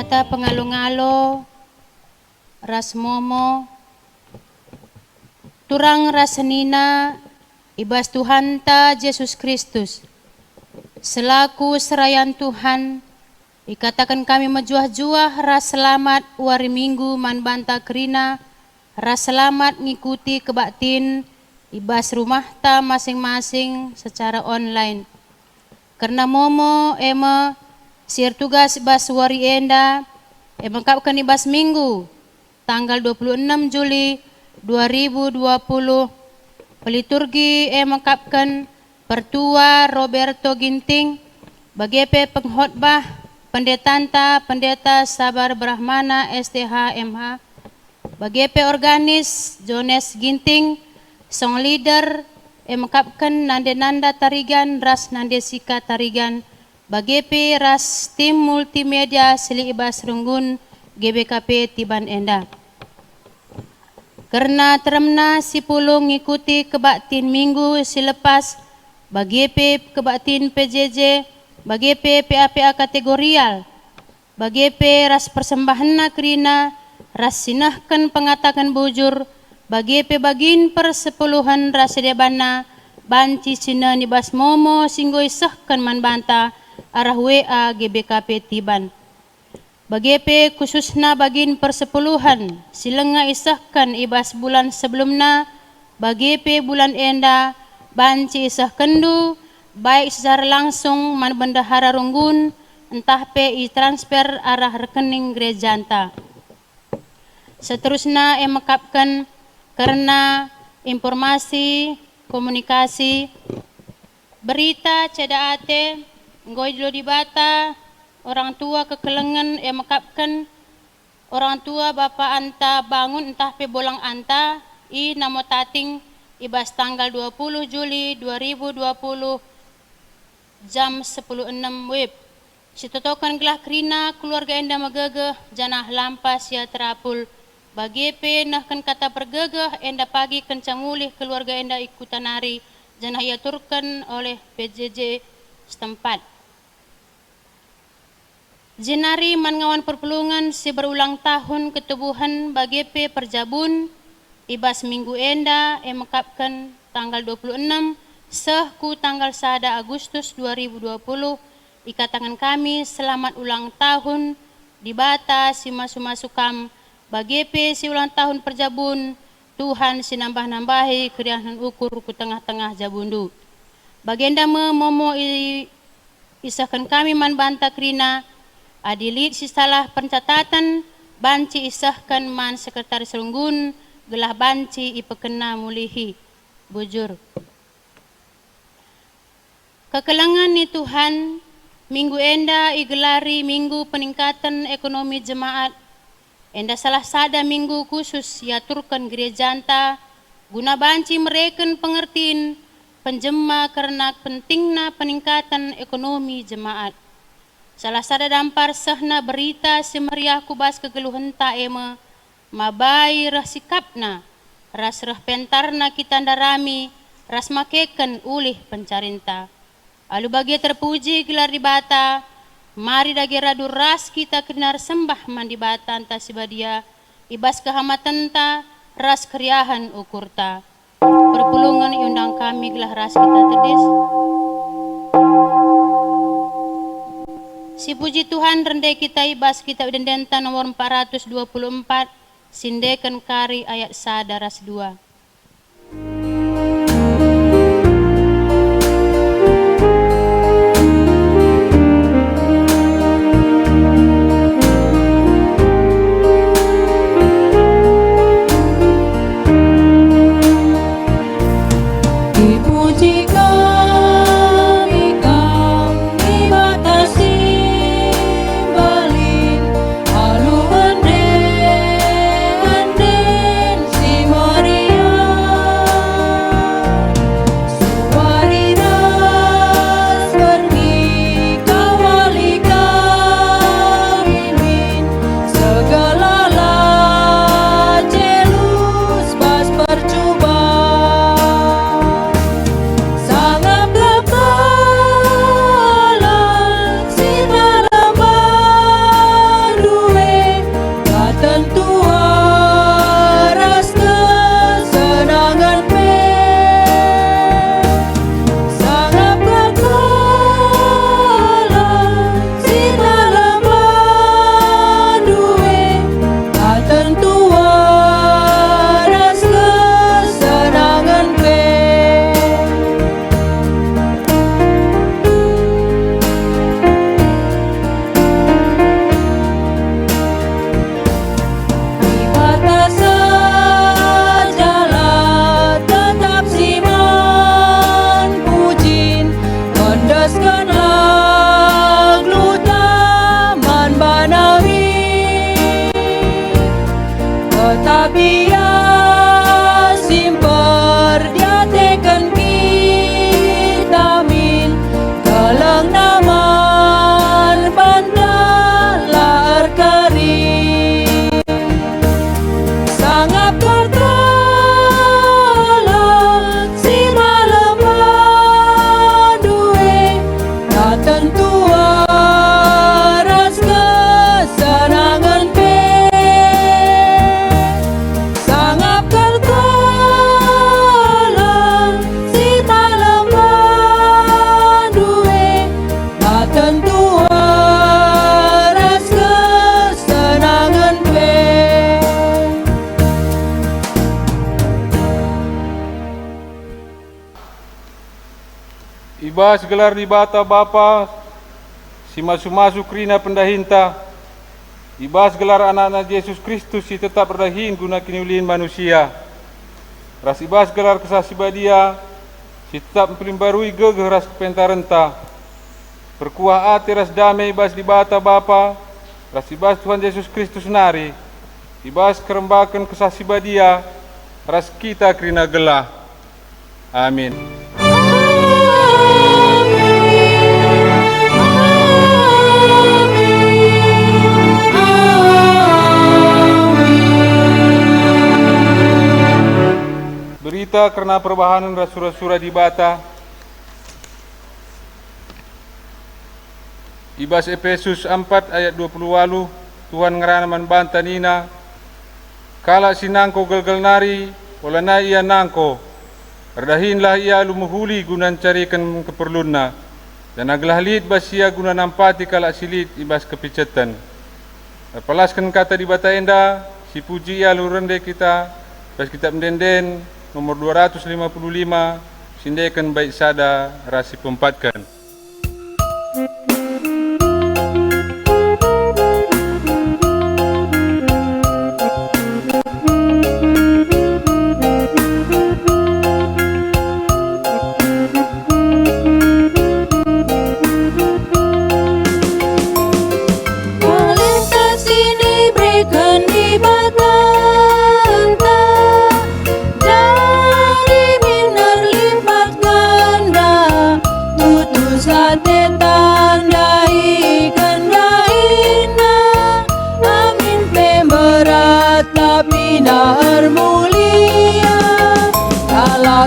kita pengalo-ngalo ras momo turang rasenina ibas Tuhan ta Yesus Kristus selaku serayan Tuhan ikatakan kami menjuah-juah ras selamat wari minggu man banta kerina ras selamat ngikuti kebaktin ibas rumah ta masing-masing secara online karena momo ema sir tugas ibas wari enda kapkan ibas minggu tanggal 26 Juli 2020 peliturgi mengkapkan Pertua Roberto Ginting bagepe pengkhotbah pendeta Sabar Brahmana STH-MH bagepe organis Jones Ginting song leader mengkapkan nanda tarigan ras nandesika tarigan bagepe ras tim multimedia sili ibas runggun GBKP Tiban Enda karena teremna si pulung ngikuti kebaktin minggu silepas bagi kebaktin PJJ bagi PAPA kategorial bagi ras persembahan kerina ras sinahkan pengatakan bujur bagi bagin persepuluhan ras debana banci cina nibas momo singgo isahkan man banta arah WA GBKP Tiban bagepe khususna bagin persepuluhan silenga isahkan ibas bulan sebelumna bagepe bulan enda banci isah kendu baik secara langsung man bendahara runggun entah pe transfer arah rekening gerejanta seterusnya mekapkan karena informasi komunikasi berita cedaate ngoi dulu dibata orang tua kekelengan mekapkan orang tua bapa anta bangun entah pe bolang anta i namo tating ibas tanggal 20 Juli 2020 jam 10.06 web sitotokan gelah kerina keluarga enda megegeh janah lampas ya terapul bagi pe nahkan kata pergegeh enda pagi kencang mulih keluarga enda ikutan nari janah ia turkan oleh PJJ setempat Jenari mangawan perpelungan si berulang tahun ketubuhan bagi P Perjabun ibas minggu enda mekapkan tanggal 26 sehku tanggal 1 Agustus 2020 ikatangan kami selamat ulang tahun di bata si masukam bagi P si ulang tahun Perjabun Tuhan si nambah-nambahi keriahan ukur ku tengah-tengah jabundu bagenda momo isahkan kami man banta krina adilit si salah pencatatan banci isahkan man sekretaris runggun gelah banci ipekena mulihi bujur kekelangan ni Tuhan minggu enda igelari minggu peningkatan ekonomi jemaat enda salah sada minggu khusus yaturkan gerejanta guna banci mereken pengertiin penjema karena pentingna peningkatan ekonomi jemaat salah sada dampar sehna berita semeriah kubas kegeluhan taema mabai rah sikapna ras rah pentarna kita ndarami ras makeken ulih pencarinta alu bagi terpuji gelar di bata mari dagi radu ras kita kenar sembah man di bata anta sibadia ibas kehamatan ta ras keriahan ukurta perpulungan undang kami gelah ras kita tedis si puji Tuhan rendai kita ibas kitab dendenta nomor 424 sindekan kari ayat sadaras 2 Maria Ibas gelar di bata Bapa, si masu-masu krina pendahinta, ibas gelar anak-anak Yesus Kristus si tetap berdahin guna kiniulin manusia. Ras ibas gelar kesasibadia, si tetap mempelimbarui gegeh ras kepentarenta. Perkuah ati ras damai ibas di bata Bapa, ras ibas Tuhan Yesus Kristus nari, ibas kerembakan kesasibadia, ras kita krina gelah. Amin. Berita karena perbahanan rasura-sura di bata. Ibas Efesus 4 ayat 28, Tuhan ngerana banta nina, kala sinangko gelgel nari, walana ia nangko, erdahinlah ia lumuhuli gunan carikan keperlunna, dan aglah lid basia guna nampati kala silit ibas kepicetan. Palaskan kata di bata enda, si puji ia lurende kita, bas kitab mendenden, nomor 255, sindekan baik sada rasi pempatkan.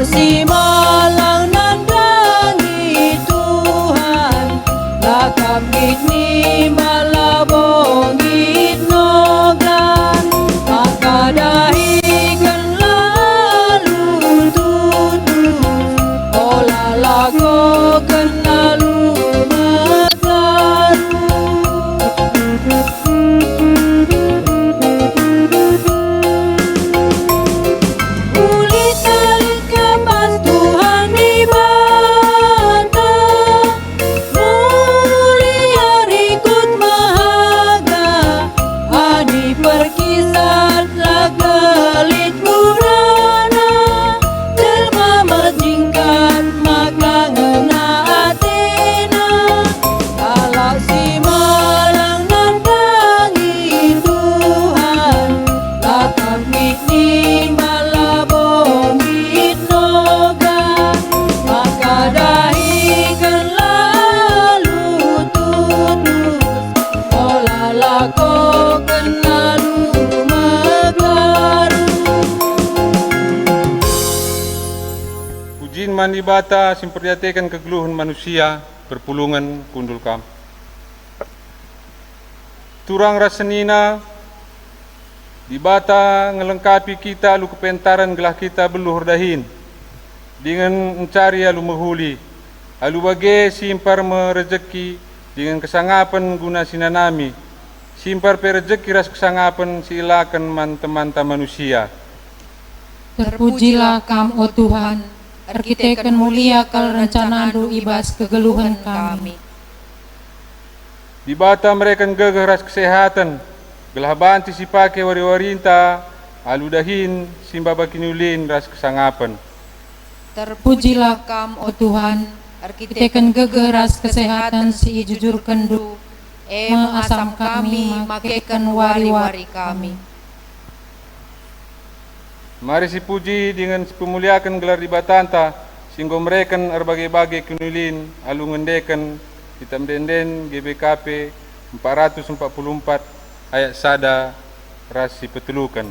Si malang nandangi Tuhan, lakapit ni malabongit noglan, makadahikan lalu tutus, olah lakokan lalu mataru. Pujian mandi bata simperdiatekan kegeluhan manusia berpulungan kundul kam. Turang rasenina di bata ngelengkapi kita lu kepentaran gelah kita beluhur dahin dengan mencari alu mehuli alu bage simpar merezeki dengan kesangapan guna sinanami simpar perezeki ras kesangapan silakan manta-manta manusia. Terpujilah Kam, o Tuhan, arkiteken mulia kal rencanandu ibas kegeluhan kami. Di bata mereka gegeh ras kesehatan, gelah banti sipake wari-warinta, aludahin simba bakinulin ras kesangapan. Terpujilah Kam, o Tuhan, arkiteken gegeh ras kesehatan si jujur kendu, asam kami makekan wari-wari kami. Mari si puji dengan pemuliakan gelar di batanta, singgo mereken berbagai-bagai kunulin, alu ngendekan, hitam denden GBKP 444 ayat sada rasi petelukan.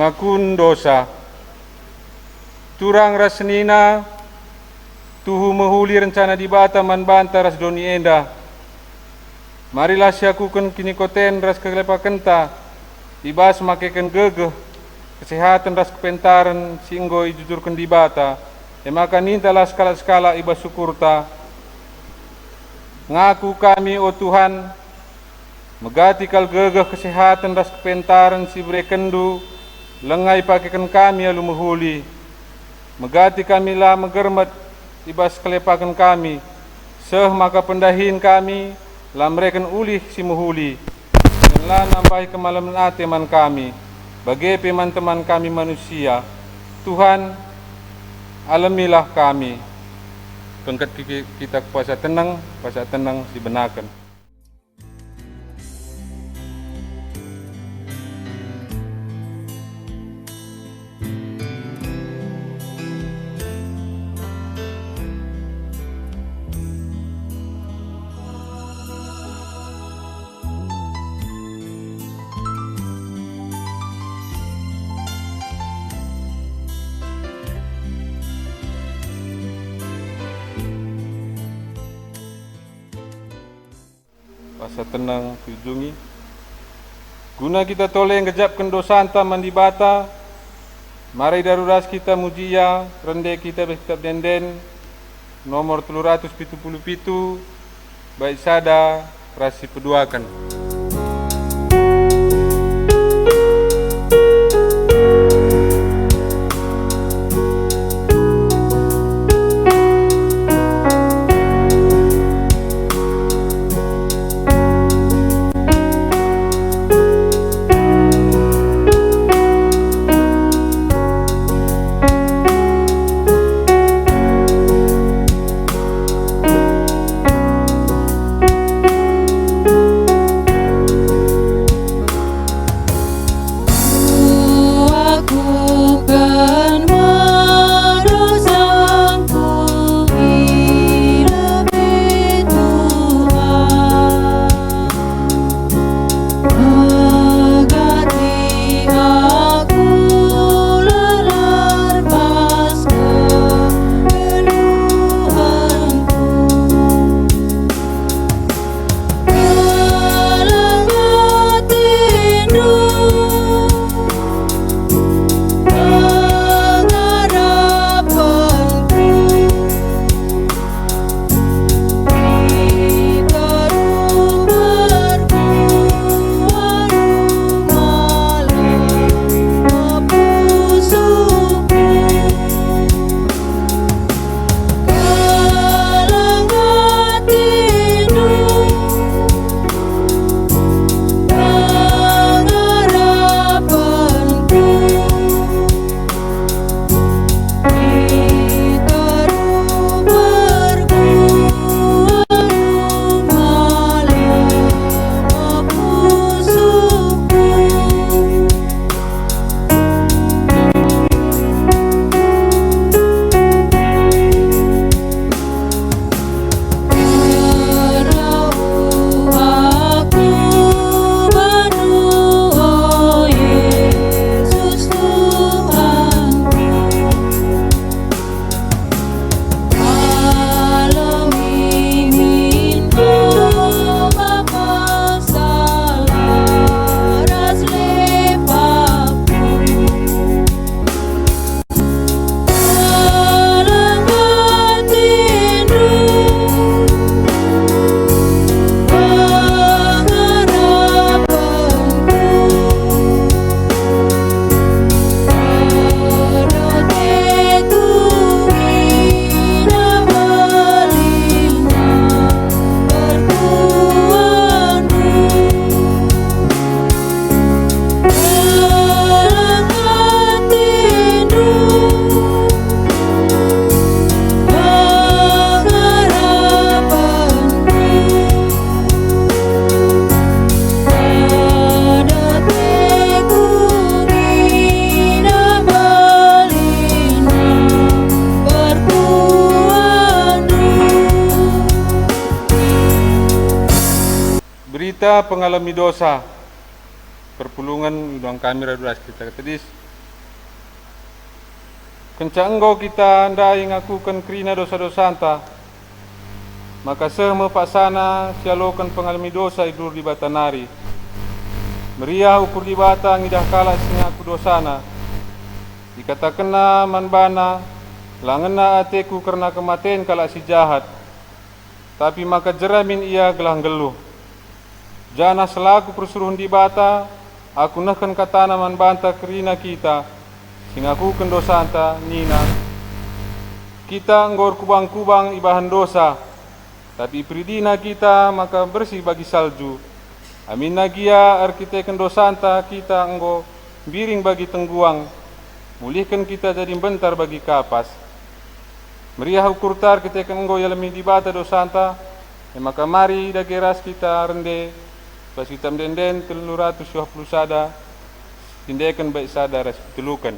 ngakun dosa. Turang ras senina, tuhu mehuli rencana di bata man banta ras doni enda. Marilah siakukan kini koten ras kelepakenta, ibas makekan gegeh, kesehatan ras kepentaran singgo ijujurkan di bata, maka nintalah skala-skala ibas syukurta. Ngaku kami, oh Tuhan, megati kal gegeh kesehatan ras kepentaran si berekendu, lengai pakekan kami alu mehuli. Megati kami lah megermet ibas kelepakan kami, seh maka pendahin kami, lah mereken ulih si mehuli. Dan lah nambahi kemalaman ateman kami, bagai peman teman kami manusia. Tuhan, alamilah kami. Pengkat kita puasa tenang si benakan. Puasa tenang diujungi. Guna kita toleh ngejapkan dosa anta mandi bata. Mari daruras kita mujia, rende kita berkitab denden. Nomor 377, baik sada, rasi peduakan. Berita pengalami dosa, perpulungan udang kami raduras kita tadi Kenca engkau kita andai ngakukan kerina dosa-dosa anta, maka sehme paksana sialokan pengalami dosa idur di batanari. Meriah ukur di bata ngidah kalah singaku dosana. Dikatakanna manbana langena ateku karena kematian kalak si jahat. Tapi maka jeramin ia gelang geluh. Jana selaku persuruhan di bata, aku nahkan katana manbanta kerina kita. Singaku kendosa anta nina. Kita enggor kubang-kubang ibahan dosa, tapi pridina kita maka bersih bagi salju. Amin nagia arkiteken dosanta kita enggo biring bagi tengguang, mulihkan kita jadi bentar bagi kapas. Meriah ukurtar kiteken enggo yalemi di bata dosanta, maka mari dageras kita rende pas kita mdenden 320 sada, tindakan baik sada ras telukan.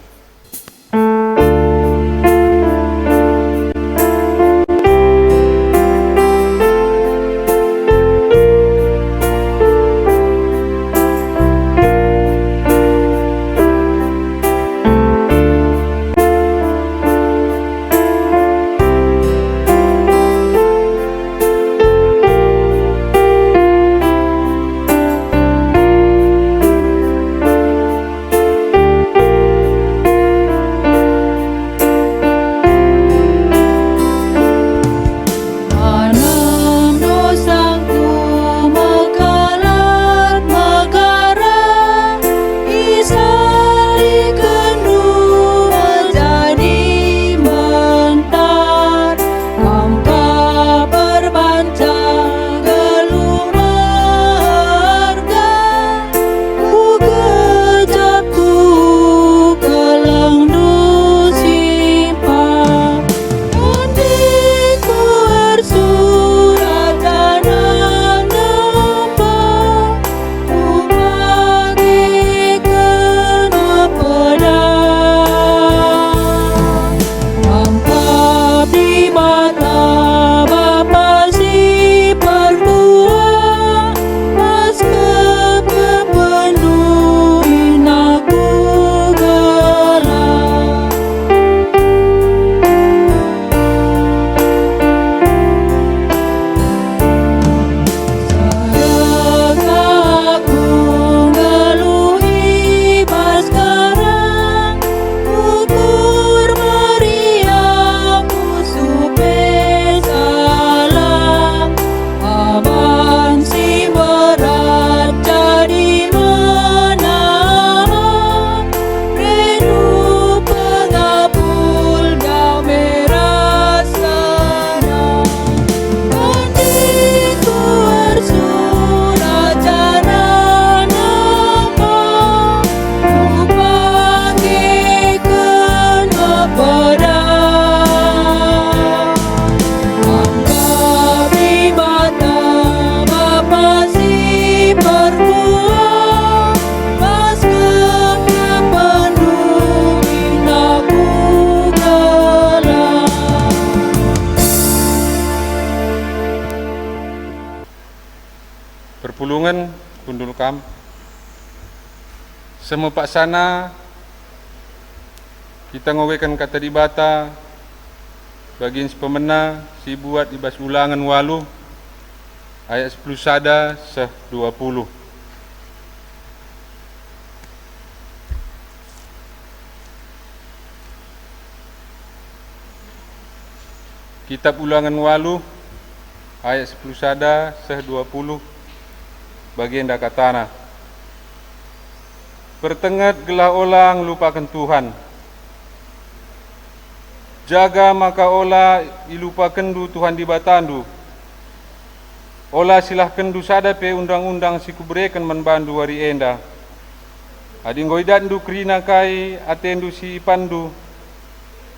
Perpulungan kundul kam semua paksana kita ngowekan kata di bata bagian sepemena si buat ibas ulangan walu ayat 10 sada seh 20. Kitab ulangan walu ayat 10 sada seh 20 bagian dakatana. Pertengat gelah olang lupakan Tuhan. Jaga maka olah ilupakan du Tuhan di batandu. Olah silahkan du sada pe undang-undang si kubrekan manbandu hari enda. Adinggoi dandu kerina kai atendu si ipandu.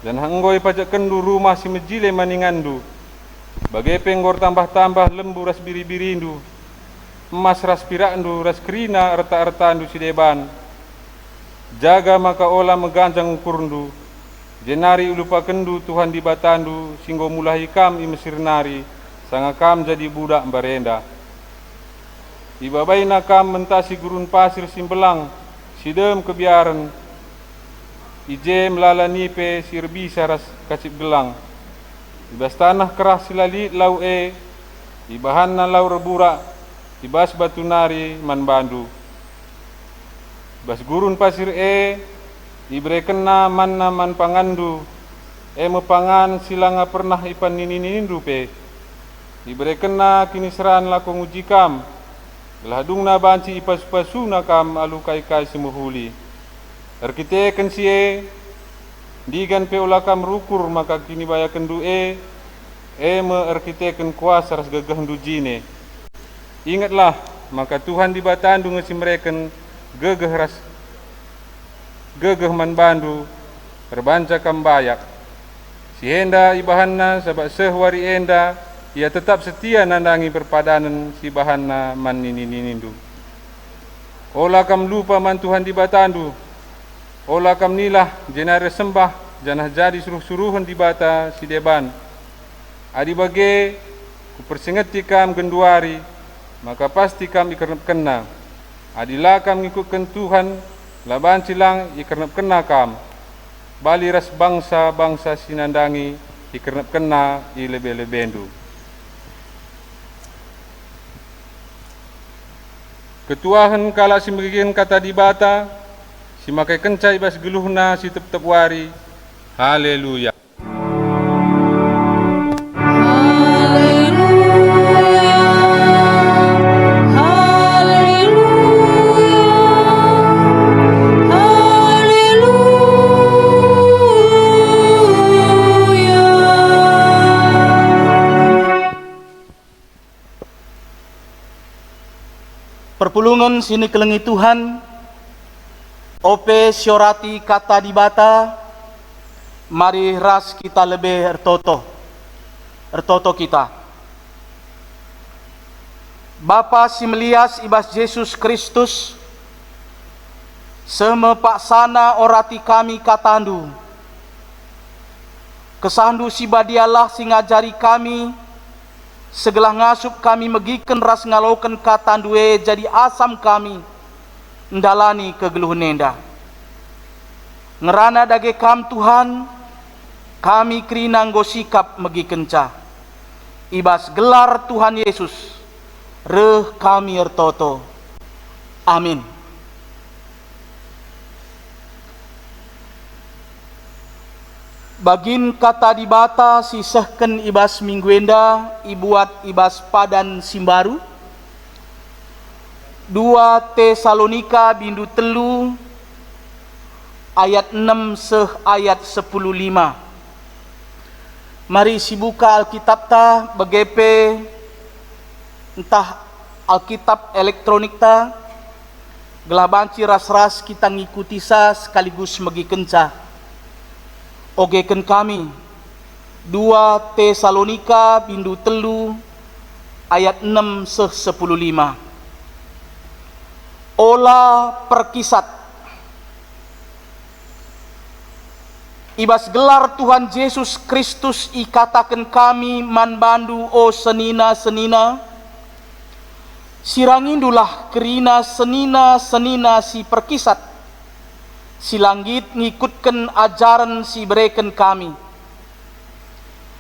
Dan hanggoi pajak kendu rumah si mejile maningandu. Bagai penggor tambah-tambah lembu ras biri-birindu. Emas ras pirandu ras kerina erta-ertandu si deban. Jaga maka olah meganjang ukurundu. Jenari ulupakendu Tuhan di batandu singgo mulahi kam i Mesir nari sanga kam jadi budak barenda. Ibabaina kam mentasi gurun pasir simbelang sidem kebiaran ije melalani pe sirbi saras kacip gelang. Ibas tanah kerah silali lau ibahanna lau rebura, ibas batu nari man bandu. Ibas gurun pasir ibre kena manna man pangandu, mepangan silanga pernah ipan nini-ninindu pe. Ibre kena kini seran lako ngujikam, geladungna banci ipas-pasuna kam alukai-kai semuhuli. Erkiteken sie, digan pe ulakam rukur maka kini bayakan du me erkiteken kuasa ras gagah du jine. Ingatlah, maka Tuhan di batandu ngasi mereken gagah man bandu, terbanca kam bayak. Si henda ibahanna sabak sehwari enda, ia tetap setia nandangi perpadanan si bahanna man nini-ninindu. Ola kam lupa man Tuhan di batandu, ola kam nilah jenare sembah janah jadi suruh-suruhan di bata si deban. Adi bage ku persengeti kam genduari, maka pasti kam ikarnap kena. Adilah kam ngikutkan Tuhan, laban cilang ikarnap kena kam. Bali ras bangsa-bangsa sinandangi ikarnap kena ilebe-lebendu. Ketuahan kala si megigen kata di bata, si makai kencai bas geluhna si tep-tep wari. Haleluya. Perpulungan sini kelengi Tuhan, ope syorati kata di bata, mari ras kita lebih ertoto kita. Bapa si melias ibas Yesus Kristus, semepaksana orati kami katandu, kesandu si badialah si ngajari kami, segelah ngasup kami megiken ras ngalaukan katandue jadi asam kami ndalani kegeluh nenda. Ngerana dage kam Tuhan, kami krina nggo sikap megiken ca. Ibas gelar Tuhan Yesus, reh kami ertoto. Amin. Bagin kata di bata sisahkan ibas mingguenda ibuat ibas padan simbaru 2 Tesalonika bindu telu ayat 6 ayat 10:5. Mari sibuka Alkitab ta begepe entah Alkitab elektronik ta gelabanci ras-ras kita ngikuti sa sekaligus megi kenca. Ogeken kami 2 Tesalonika bindu telu ayat 6 10:5. Ola perkisat ibas gelar Tuhan Yesus Kristus ikatakan kami man bandu o senina-senina, sirangindulah kerina senina-senina si perkisat, si langgit ngikutkan ajaran si bereken kami.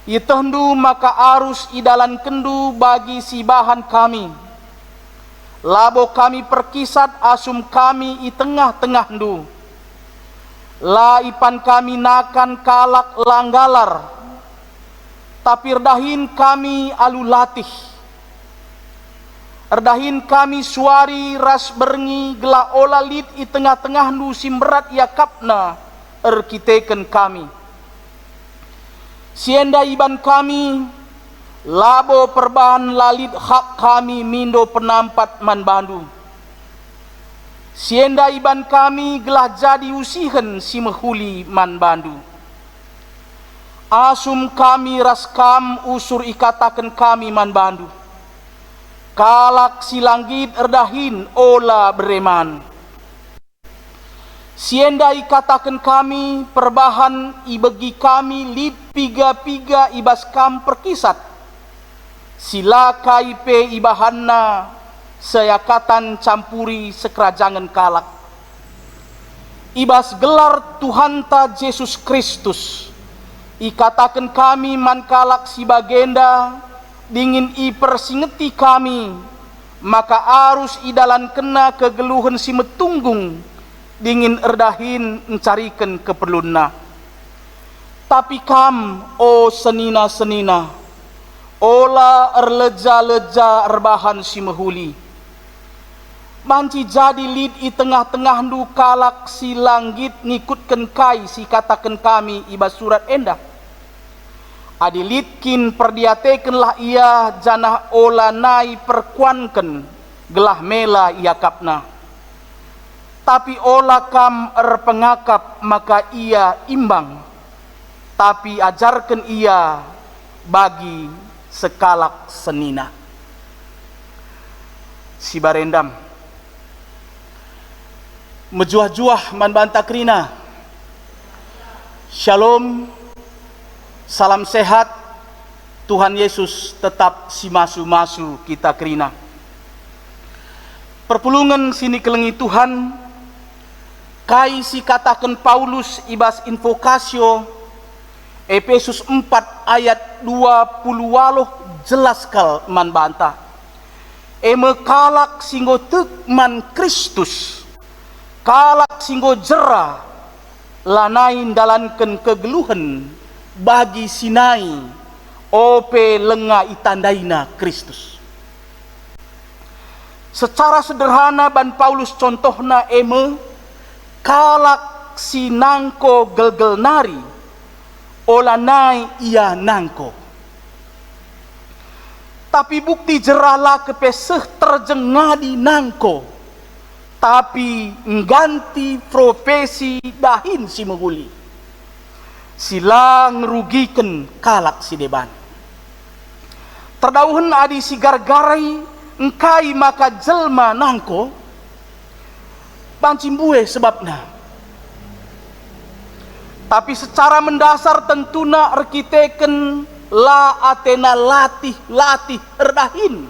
Itendu maka arus idalan kendu bagi si bahan kami. Labo kami perkisat asum kami i tengah-tengah ndu. La ipan kami nakan kalak langgalar. Tapi erdahin kami alu latih. Erdahin kami suari ras berngi gela ola lid i tengah-tengah nu simberat yakapna erkiteken kami. Sienda iban kami labo perbahan lalit hak kami mindo penampat man bandu. Sienda iban kami gelah jadi usihen si mehuli man bandu. Asum kami ras kam usur ikataken kami man bandu. Kalak si langgit erdahin ola bereman. Sienda ikatakan kami perbahan ibegi kami lid piga-piga ibas kam perkisat. Sila kaipe ibahanna sayakatan campuri sekerajangan kalak. ibas gelar Tuhan ta Yesus Kristus, ikatakan kami mankalak si bagenda, dingin i persingeti kami, maka arus idalan kena kegeluhan si metunggung, dingin erdahin mencarikan keperlunna. Tapi kam, o senina-senina, ola erleja-leja erbahan si mehuli. Manci jadi lid i tengah-tengah du kalak si langgit ngikutkan kai si katakan kami ibas surat endah. Adi litkin perdiatekenlah ia janah ola nai perkuanken gelah mela ia kapna. Tapi ola kam erpengakap maka ia imbang. Tapi ajarkan ia bagi sekalak senina. Si barendam mejuah-juah man banta krina. Shalom, salam sehat, Tuhan Yesus tetap si masu-masu kita krina. Perpulungan sini kelengi Tuhan, kai si katakan Paulus ibas invokasio, Efesus 4 ayat 20 jelas kal man banta. Eme kalak singgo tek man Kristus, kalak singgo jera, lanain dalankan kegeluhan bagi sinai ope lenga itandaina Kristus. Secara sederhana ban Paulus contohna eme kalak sinangko gelgel nari olanai ia nangko. Tapi bukti jerala kepeseh terjengadi nangko, tapi ngganti profesi dahin si menghuli. Sila ngerugikan kalak si deban. Terdauhen adi si gargarai engkai maka jelma nangko pancimbue sebabna. Tapi secara mendasar tentuna arkiteken la atena latih erdahin,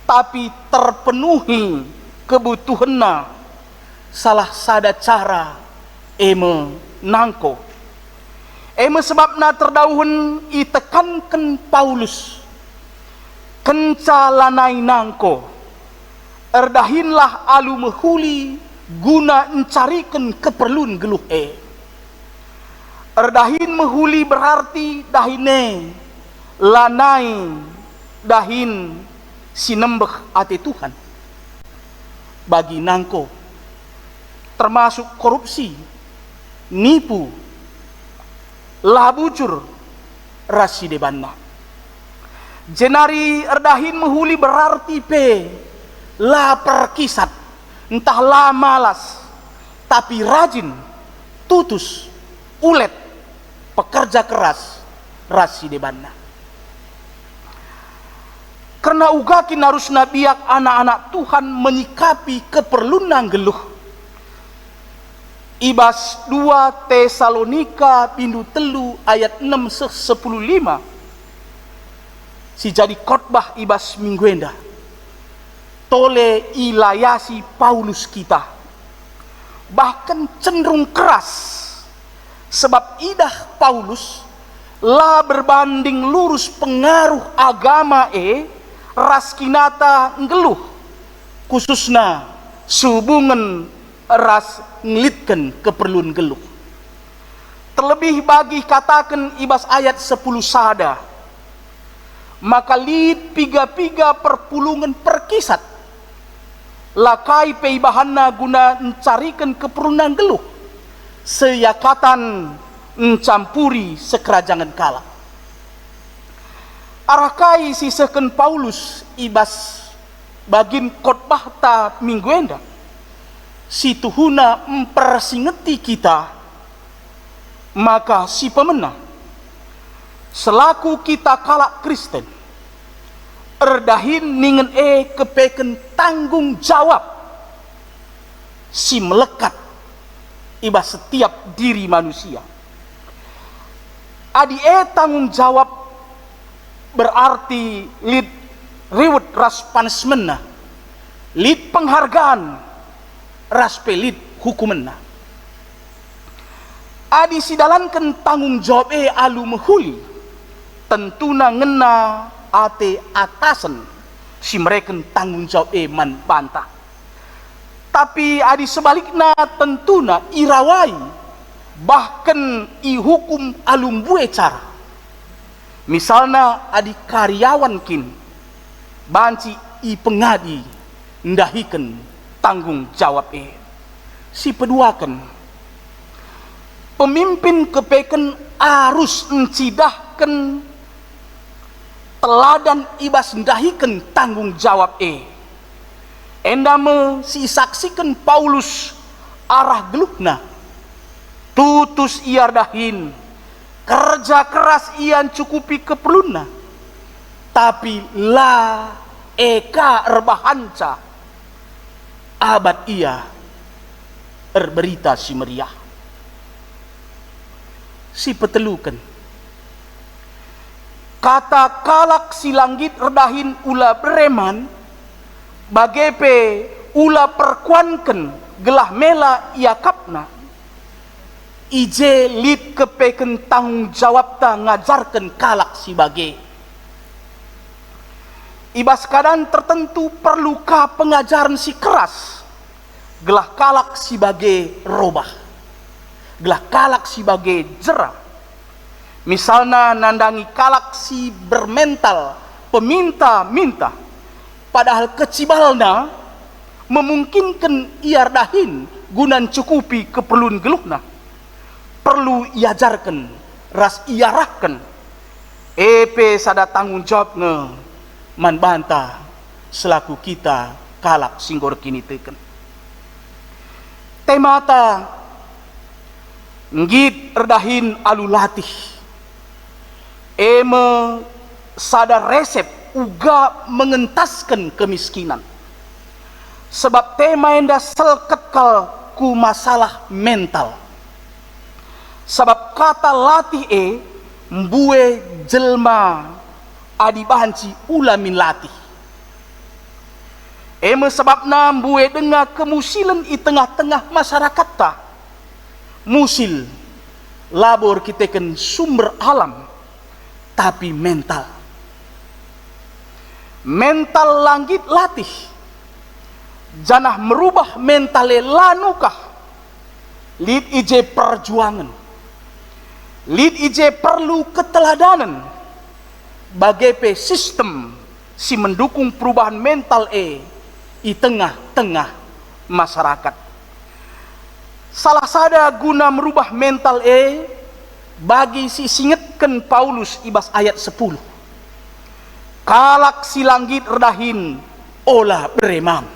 tapi terpenuhi kebutuhanna salah sada cara eme nangko. Eme sebabna terdauhen itekankan Paulus kenca lanai nangko erdahinlah alu mehuli guna encarikan keperluan geluh erdahin mehuli berarti dahine lanai dahin sinembeh ate Tuhan bagi nangko, termasuk korupsi, nipu, labujur, rasi debanna. Jenari erdahin mehuli berarti la perkisat, entah la malas, tapi rajin, tutus, ulet, pekerja keras, rasi debanna. Karena ugakin harus nabiak anak-anak Tuhan menyikapi keperluan geluh. Ibas 2 Tesalonika pindu telu ayat 6-10-5. Si jadi khotbah ibas mingguenda. Tole ilayasi Paulus kita. Bahkan cenderung keras. Sebab idah Paulus la berbanding lurus pengaruh agama raskinata ngeluh khususna sehubungan ras ngelitkan keperluan geluh. Terlebih bagi katakan ibas ayat 10 sada, maka lid piga-piga perpulungan perkisat lakai peibahanna guna mencarikan keperluan geluh seyakatan mencampuri sekerajangan kala. Arakai sisakan Paulus ibas bagin khotbah ta mingguenda si tuhuna mempersingeti kita, maka si pemenang selaku kita kalak Kristen erdahin ningen kepeken tanggung jawab si melekat ibas setiap diri manusia. Adi tanggung jawab berarti lid reward ras punishmentna, lid penghargaan ras pelid hukumenna. adi sidalankan tanggung jawab alu mehuli, tentuna ngena ate atasan si mereka tanggung jawab man bantah. Tapi adi sebaliknya tentuna irawai, bahkan ihukum alum bue cara. Misalnya adi karyawan kin banci i pengadi ndahikan tanggung jawab si peduakan pemimpin kepeken arus encidahkan teladan ibas ndahikan tanggung jawab endame si saksikan Paulus arah gelukna tutus iardahin kerja keras ian cukupi keperluna, tapi la eka erbahanca abad ia erberita si meriah si petelukan kata kalak si langgit redahin ula bereman bagepe ula perkuanken gelah mela ia kapna ije lid kepeken tanggung jawab ta ngajarkan kalak si bage. Ibas keadaan tertentu perlukah pengajaran si keras, gelah kalak si bage robah, gelah kalak si bage jerah. Misalnya nandangi kalak si bermental peminta-minta, padahal kecibalna memungkinkan iardahin gunan cukupi keperluan gelukna. Perlu iajarkan, ras iarahkan, sada tanggung jawab nge man bantah selaku kita kalak singgor kini teken. Temata ngit erdahin alu latih, sada resep uga mengentaskan kemiskinan. Sebab tema enda selkekal ku masalah mental. Sebab kata latih mbue jelma adi bahanci ulamin latih. Sebabna mbue dengar kemusilan i tengah-tengah masyarakat ta. Musil labor kita kan sumber alam, tapi mental. Mental langgit latih. Janah merubah mentale lanukah. Lid ije perjuangan. Lid ije perlu keteladanan bagai sistem si mendukung perubahan mental di tengah-tengah masyarakat. Salah sada guna merubah mental bagi si singetkan Paulus ibas ayat 10. Kalak si langgit redahin olah beremam.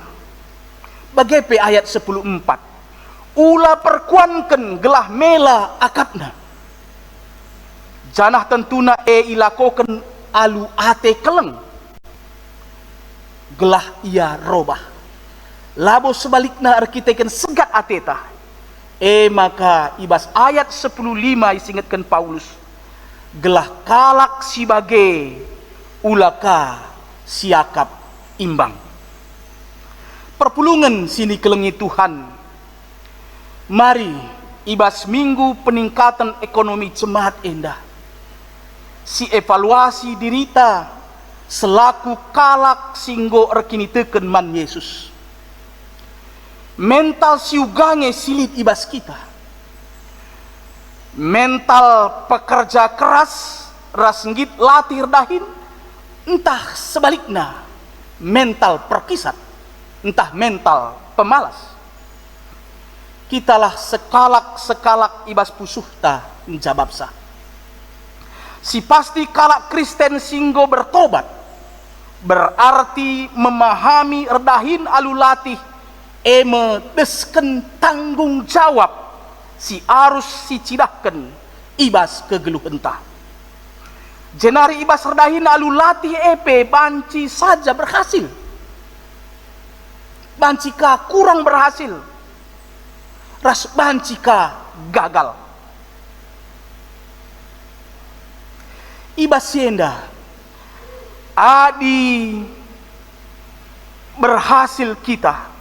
Bagai ayat 10:4. Ula perkuankan gelah mela akapna. Janah tentuna ilakokan alu ate keleng gelah ia robah labo sebaliknya arkiteken segat ateta maka ibas ayat 10:5 isingatkan Paulus gelah kalak sibage ulaka siakap imbang perpulungan sini kelengi Tuhan. Mari ibas minggu peningkatan ekonomi jemaat endah si evaluasi dirita selaku kalak singgo erkini teken man Yesus. Mental siugange silit ibas kita. Mental pekerja keras rasenggit latih dahin, entah sebaliknya mental perkisat, entah mental pemalas. Kitalah sekalak ibas pusuhta njababsa. Si pasti kalak Kristen singgo bertobat berarti memahami erdahin alulatih desken tanggung jawab si arus si cidahken ibas kegeluh entah jenari ibas erdahin alulatih banci saja berhasil bancika kurang berhasil ras bancika gagal ibas sienda adi berhasil kita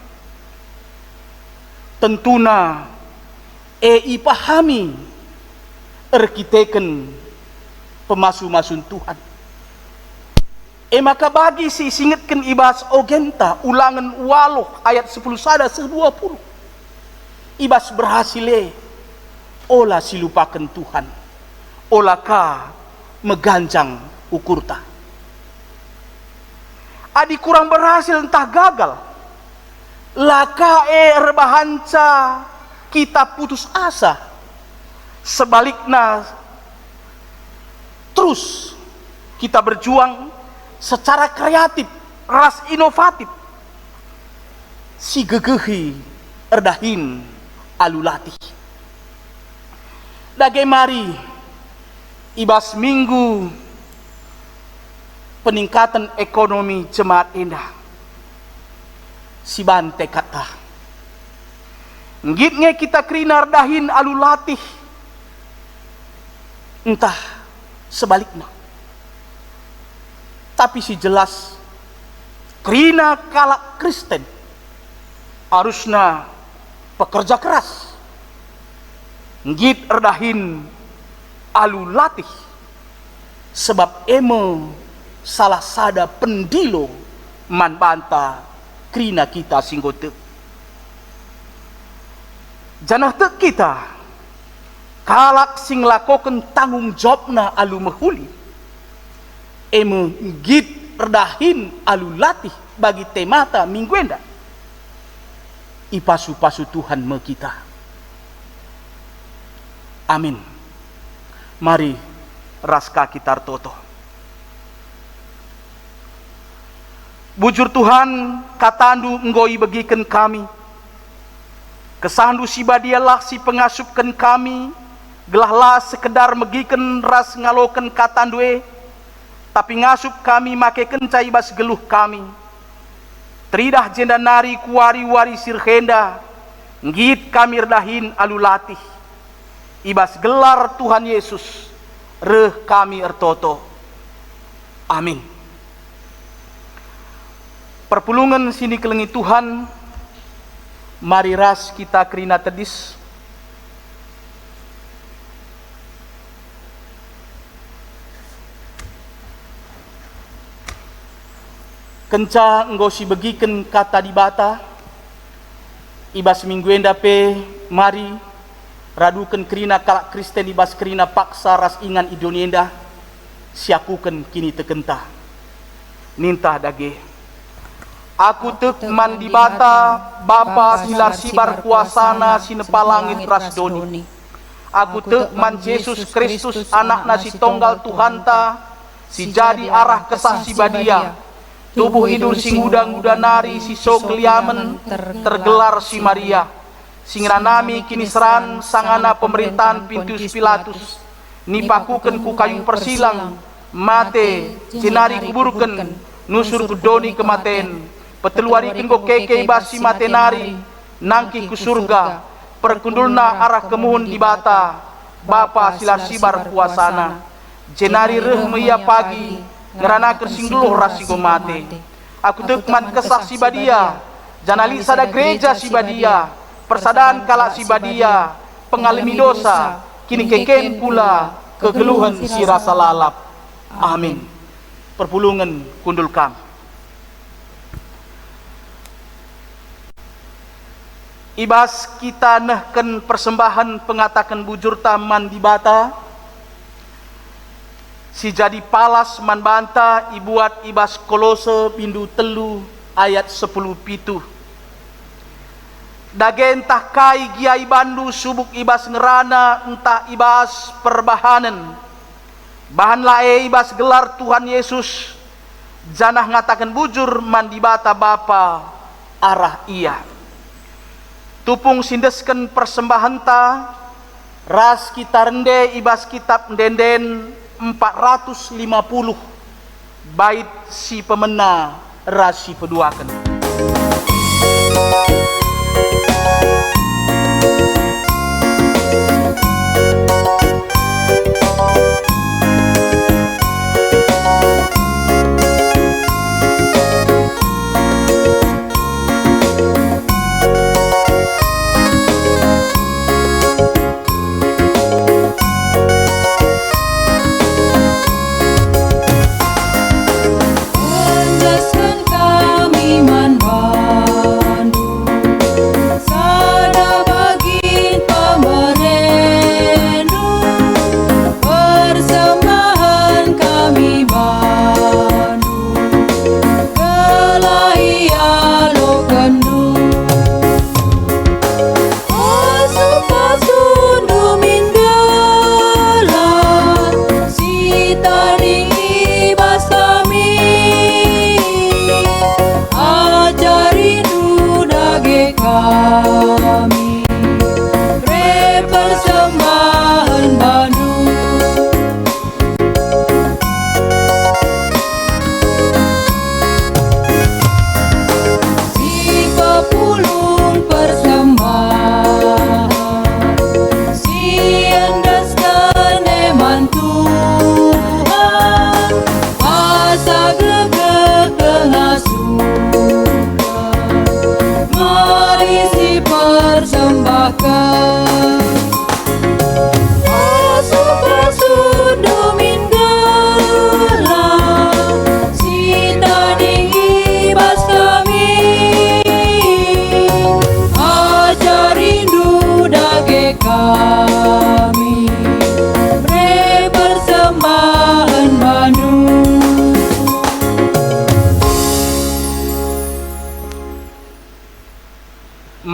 tentuna ipahami erkiteken pemasu-masun Tuhan. Maka bagi si singetkan ibas ogenta ulangan waloh ayat 10 sada 20. Ibas berhasil olah silupakan Tuhan. Olah ka meganjang ukurta. Adi kurang berhasil entah gagal. Laka erbahanca kita putus asa. Sebaliknya terus kita berjuang secara kreatif, ras inovatif. Si gegehi erdahin alulatih. Dage mari ibas minggu peningkatan ekonomi jemaat Endah. Si bante kata. Ngitnya kita krina erdahin alulatih. Entah sebaliknya. Tapi si jelas krina kalak Kristen harusnya pekerja keras. Ngit erdahin alulatih. Sebab emo salah sada pendilo man banta krina kita singgote. Janah tek kita kalak sing lakoken tanggung jawabna alu mehuli. Emo git erdahin alulatih bagi temata minggu enda. Ipasu-pasu Tuhan me kita. Amin. Mari raska kita toto. Bujur Tuhan katandu enggoi bagikan kami. Kesandu si badialah si pengasupkan kami. Gelahlah sekedar megikan ras ngaloken katandue. Tapi ngasup kami make kencai bas geluh kami. Tridah jenda nari kuari-wari sirhenda. Ngit kami erdahin alulatih. Ibas gelar Tuhan Yesus. Reh kami ertoto. Amin. Perpulungan sini kelengi Tuhan. Mari ras kita kerina tedis. Kenca engkau si begiken kata di bata. Ibas minggu endape mari raduken kerina kalak Kristen ibas kerina paksa ras ingan idonienda. Siakuken kini tekenta. Ninta dage. Aku tek man di bata Bapa silar sibar kuasana sinepalangit ras doni. Aku tek man Yesus Kristus anak nasi tonggal Tuhanta. Si jadi arah kesah si badia. Tubuh hidur sing udang-uda nari si sokliamen tergelar si Maria. Sing ranami kini seran sangana pemerintahan Pintius Pilatus. Nipakuken ku kayu persilang mate jenari kuburken nusur ku doni kematen. Peteluariken ko keke basi mate nari nangki ku surga. Perkundulna arah kemuhun di bata Bapa silar sibar kuasana. Jenari reh meya pagi ngerana kersingluh rasi mate. Aku tekman kesah si badia. Janali sada gereja si badia. Persadaan kalak si badia. Pengalami dosa. Kini keken pula kegeluhan si rasa lalap. Amin. Perpulungan kundul kami. Ibas kita nehken persembahan pengatakan bujur taman di bata. Si jadi palas man banta ibuat ibas Kolose bindu telu ayat 10 pitu. Dage entah kai giai bandu subuk ibas ngerana entah ibas perbahanan. Bahan lae ibas gelar Tuhan Yesus. Janah ngatakan bujur man di bata Bapa arah ia. Tupung sindesken persembahan ta ras kita rende ibas kitab denden 450 bait si pemena rasi peduakan.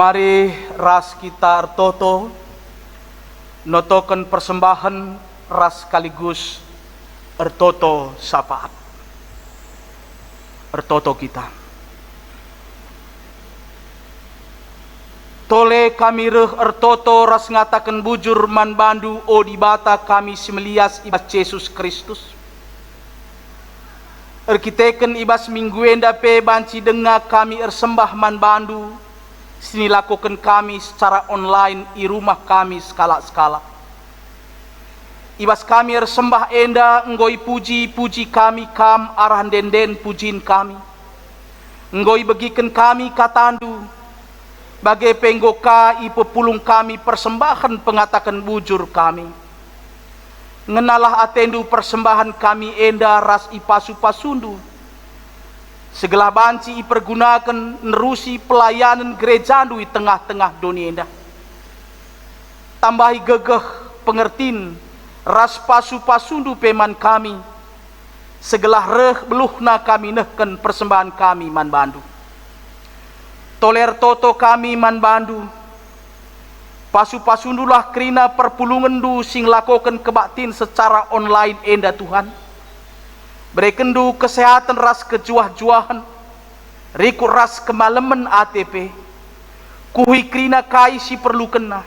Mari ras kita ertoto notoken persembahan ras sekaligus ertoto syafaat. Ertoto kita. Tole kami reh ertoto ras ngatakan bujur man bandu o di bata kami semelias ibas Yesus Kristus. Erkiteken ibas minggu enda pe banci denga kami ersembah man bandu. Sini lakukan kami secara online di rumah kami skala-skala. Ibas kami ersembah enda enggoi puji kami kam arahan denden pujin kami. Enggoi begiken kami katandu. Bagai penggoka ipe pulung kami persembahan pengatakan bujur kami. Ngenalah atendu persembahan kami enda ras ipasu pasundu. Segala banci ipergunakan nerusi pelayanan gerejandu di tengah-tengah dunia enda. Tambahi gegeh pengertin ras pasu pasundu peman kami. Segala reh beluhna kami nehken persembahan kami man bandu. Toler toto kami man bandu. Pasu-pasundulah kerina perpulungan du sing lakokan kebaktin secara online enda Tuhan. Berekendu kesehatan ras kejuah-juahan. Riku ras kemalaman ATP. Kuhi kerina kai si perlu kena.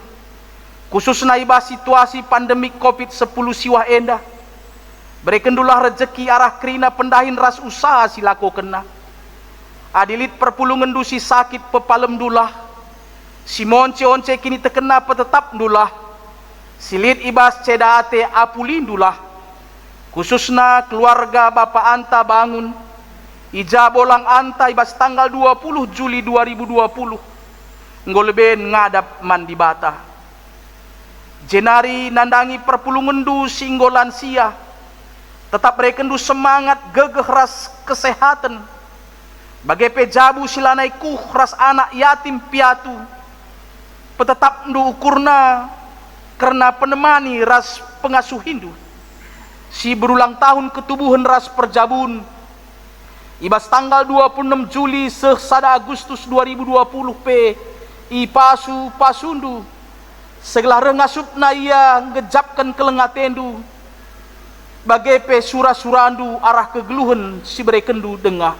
Khususna iba situasi pandemik COVID-10 siwah enda. Berekendulah rezeki arah kerina pendahin ras usaha si lakokan. Adilit perpulungan du si sakit pepalem dulah. Si monce-once kini terkena petetap dulah. Silit ibas cedate apulin dulah. Khususna keluarga Bapak Anta bangun. Ija bolang Anta ibas tanggal 20 Juli 2020. Ngoleben ngadap mandi bata. Jenari nandangi perpulungan du singgo lansia. Tetap rekendu semangat gegeh ras kesehatan. Bagai pejabu silanai kuh ras anak yatim piatu. Petetap ndu ukurna karena penemani ras pengasuh Hindu. Si berulang tahun ketubuhan ras perjabun. Ibas tanggal 26 Juli sehsada Agustus 2020 p. Ipasu pasundu. Segala rengasupna ia ngejapkan kelengatendu. Bagai pe surah-surandu arah kegeluhan si berekendu dengah.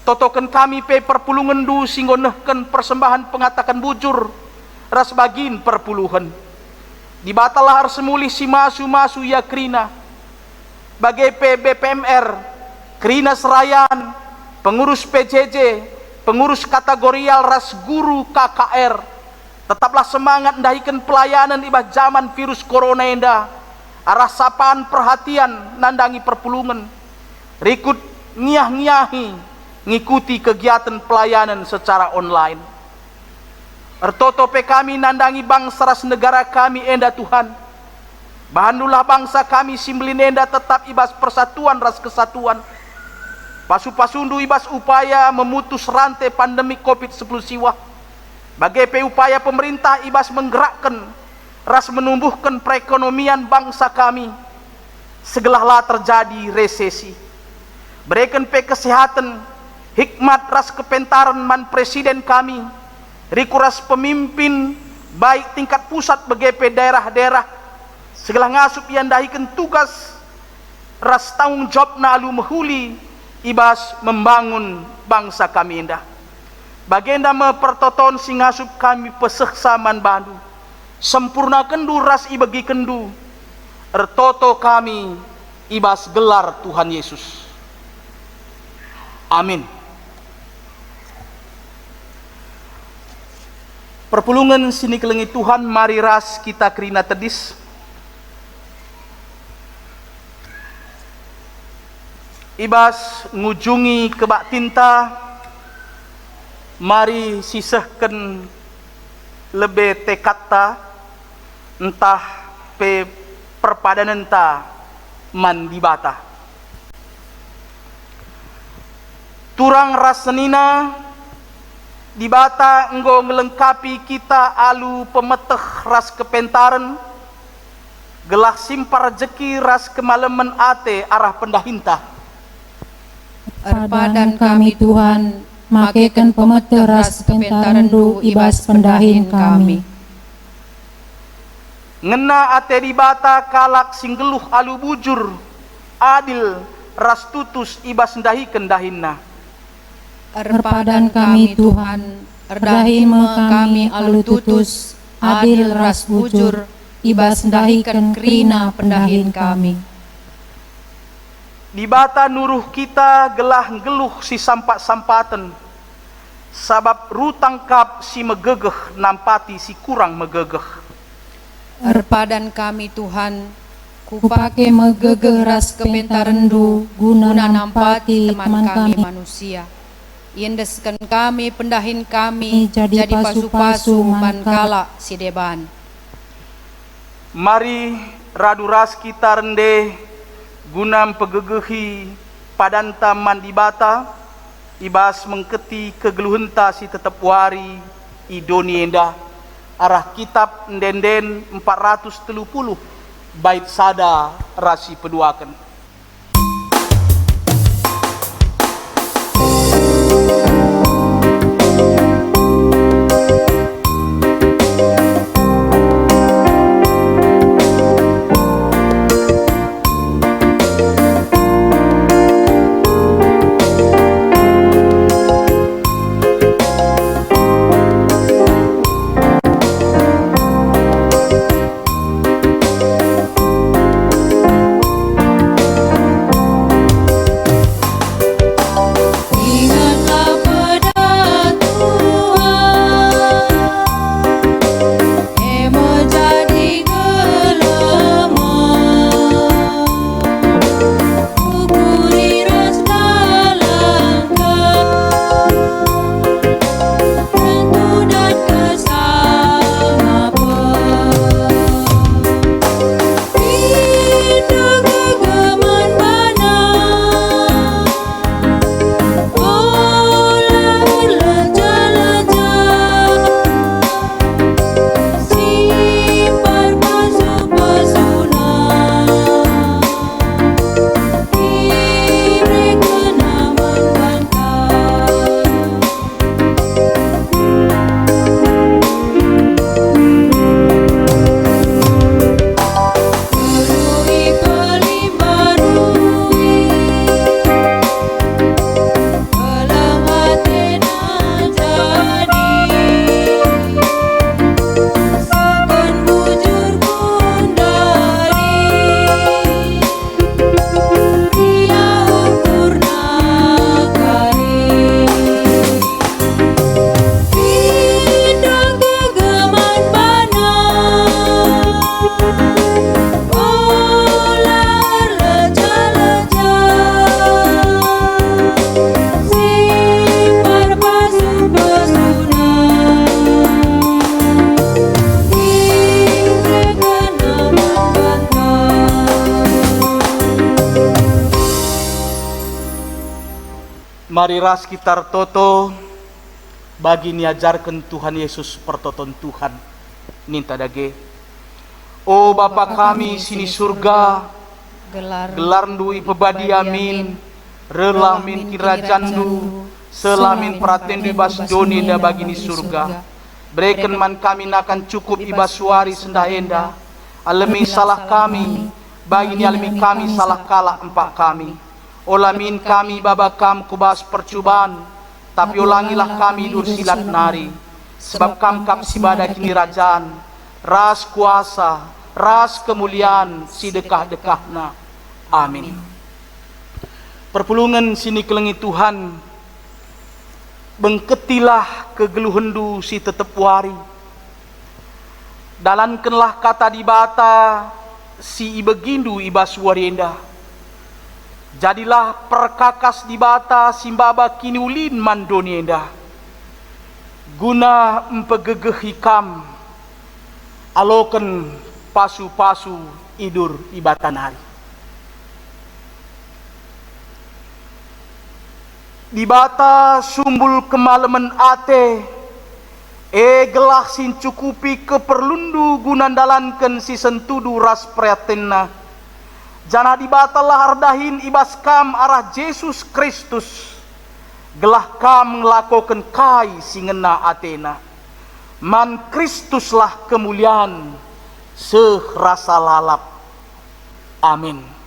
Totokan kami pe perpulungan du singgonehken persembahan pengatakan bujur ras bagin perpuluhan. Dibatalah semuli si masu ya krina. Bagai pe BPMR, krina serayan, pengurus PJJ, pengurus kategorial ras guru KKR. Tetaplah semangat ndahikan pelayanan ibah zaman virus corona enda. Arah sapaan perhatian nandangi perpulungan. Rikut ngiyah-ngiyahi ngikuti kegiatan pelayanan secara online. Ertoto pe kami nandangi bangsa ras negara kami enda Tuhan. Bahandulah bangsa kami simblin enda tetap ibas persatuan ras kesatuan. Pasu-pasundu ibas upaya memutus rantai pandemi COVID-10 siwah. Bagai pe upaya pemerintah ibas menggerakkan ras menumbuhkan perekonomian bangsa kami. Segalalah terjadi resesi. Berikan pe kesehatan hikmat ras kepentaran man presiden kami. Riku ras pemimpin baik tingkat pusat begepe daerah-daerah. Segala ngasup yang dahikan tugas ras tanggung jawab na alu mehuli ibas membangun bangsa kami indah. Bagenda mempertoton si ngasup kami peseksa man bandu. Sempurna kendu ras ibagi kendu. Ertoto kami ibas gelar Tuhan Yesus. Amin. Perpulungan sini kelengi Tuhan, mari ras kita kerina tedis. Ibas ngujungi kebak tinta, mari sisahkan lebih tekata, entah pe perpadanan ta man dibata. Turang ras senina dibata enggo melengkapi kita alu pemeteh ras kepentaran gelah simpar rezeki ras kemalaman ate arah pendahinta. Erpadan kami Tuhan makekan pemeteras kepentarendu ibas pendahin kami. Ngena ate dibata kalak singgeluh alu bujur, adil ras tutus ibas ndahi kendahinna. Erpadan kami Tuhan, erdahin kami alu tutus, adil ras bujur, ibas ndahikan kerina pendahin kami. Dibata nuruh kita gelah geluh si sampat-sampaten, sabab rutang kap si megegeh nampati si kurang megegeh. Erpadan kami Tuhan, kupake megegeras kepentarendu guna nampati teman kami manusia. Yendeskan kami pendahin kami jadi pasu-pasu mankala si deban. Mari raduras kita rende gunam pegegehi padanta mandibata ibas mengketi kegeluhenta si tetep wari idoni endah arah kitab ndenden 430 bait sada rasi peduaken. Mari ras kita toto bagi niajarkan Tuhan Yesus pertoton Tuhan ninta dage. O Bapa kami sini surga, gelar ndui pebadi amin, relah min kirajandu, selamin praten ibas doni enda bagi ni surga. Berikan man kami nakan cukup ibas suari sendah enda, alami salah kami, bagi ni alami kami salah kalah empak kami. Olamin kami babakam kubas percubaan, tapi ulangilah kami dur silat nari. Sebab kam kap sibada kini rajaan, ras kuasa, ras kemuliaan, si dekah-dekahna. Amin. Perpulungan sini kelengi Tuhan, bengketilah kegeluhendu si tetep wari. Dalankanlah kata dibata, si ibegindu ibas warienda. Jadilah perkakas dibata simbaba kini ulin mandoni endah. Guna empegegeh hikam, aloken pasu-pasu idur ibatan hari. Dibata sumbul kemalaman ate, gelah sin cukupi keperlundu gunandalanken si sentudu ras priatenna. Jana dibatalah ardahin ibas kam arah Yesus Kristus, gelah kam ngelakokan kai singena Athena. Man Kristuslah kemuliaan serasa lalap. Amin.